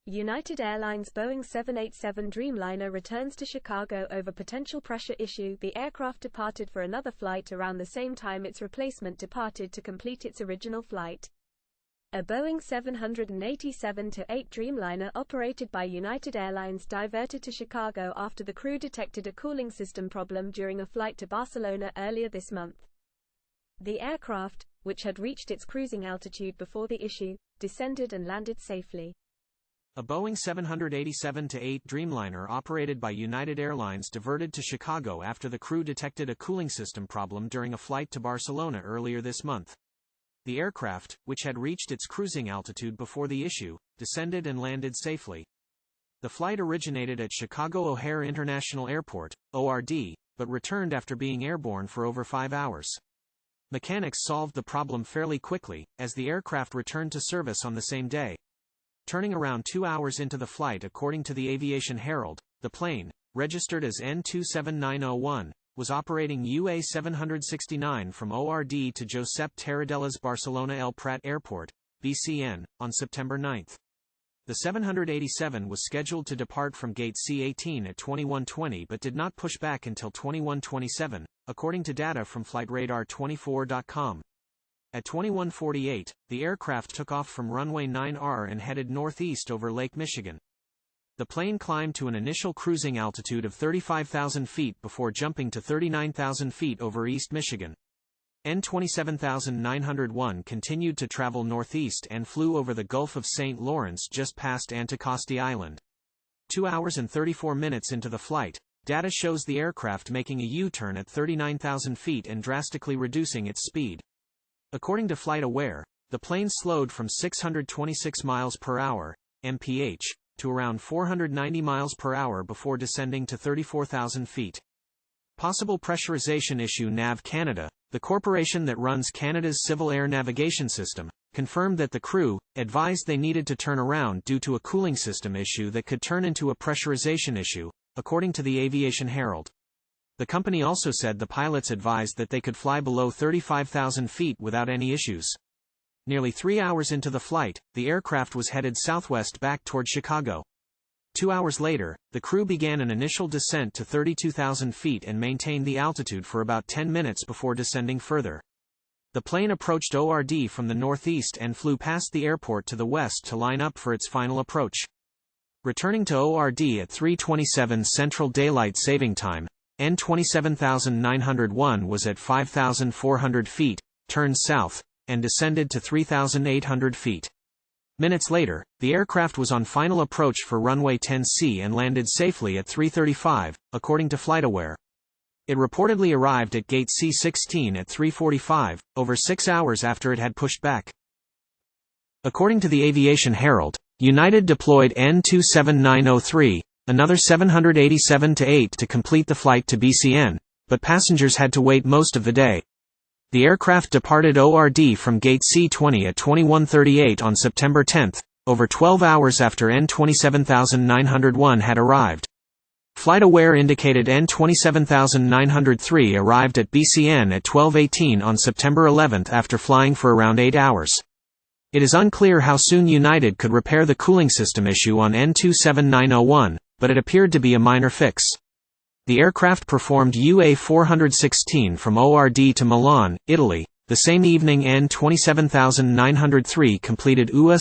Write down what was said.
United Airlines Boeing 787 Dreamliner returns to Chicago over potential pressure issue. The aircraft departed for another flight around the same time its replacement departed to complete its original flight. A Boeing 787-8 Dreamliner operated by United Airlines diverted to Chicago after the crew detected a cooling system problem during a flight to Barcelona earlier this month. The aircraft, which had reached its cruising altitude before the issue, descended and landed safely. A Boeing 787-8 Dreamliner operated by United Airlines diverted to Chicago after the crew detected a cooling system problem during a flight to Barcelona earlier this month. The aircraft, which had reached its cruising altitude before the issue, descended and landed safely. The flight originated at Chicago O'Hare International Airport, ORD, but returned after being airborne for over 5 hours. Mechanics solved the problem fairly quickly, as the aircraft returned to service on the same day. Turning around 2 hours into the flight according to the Aviation Herald, the plane, registered as N27901, was operating UA 769 from ORD to Josep Tarradellas Barcelona El Prat Airport, BCN, on September 9. The 787 was scheduled to depart from Gate C-18 at 21:20 but did not push back until 21:27, according to data from FlightRadar24.com. At 21:48, the aircraft took off from runway 9R and headed northeast over Lake Michigan. The plane climbed to an initial cruising altitude of 35,000 feet before jumping to 39,000 feet over East Michigan. N27901 continued to travel northeast and flew over the Gulf of St. Lawrence just past Anticosti Island. 2 hours and 34 minutes into the flight, data shows the aircraft making a U-turn at 39,000 feet and drastically reducing its speed. According to FlightAware, the plane slowed from 626 miles per hour, mph, to around 490 miles per hour before descending to 34,000 feet. Possible pressurization issue. NAV Canada, the corporation that runs Canada's civil air navigation system, confirmed that the crew advised they needed to turn around due to a cooling system issue that could turn into a pressurization issue, according to the Aviation Herald. The company also said the pilots advised that they could fly below 35,000 feet without any issues. Nearly 3 hours into the flight, the aircraft was headed southwest back toward Chicago. 2 hours later, the crew began an initial descent to 32,000 feet and maintained the altitude for about 10 minutes before descending further. The plane approached ORD from the northeast and flew past the airport to the west to line up for its final approach. Returning to ORD at 3:27 Central Daylight Saving Time, N27901 was at 5,400 feet, turned south, and descended to 3,800 feet. Minutes later, the aircraft was on final approach for runway 10C and landed safely at 3:35, according to FlightAware. It reportedly arrived at Gate C-16 at 3:45, over 6 hours after it had pushed back. According to the Aviation Herald, United deployed N27903, another 787-8 to complete the flight to BCN, but passengers had to wait most of the day. The aircraft departed ORD from Gate C-20 at 21:38 on September 10, over 12 hours after N27901 had arrived. FlightAware indicated N27903 arrived at BCN at 12:18 on September 11 after flying for around 8 hours. It is unclear how soon United could repair the cooling system issue on N27901, but it appeared to be a minor fix. The aircraft performed UA 416 from ORD to Milan, Italy. The same evening N27903 completed UA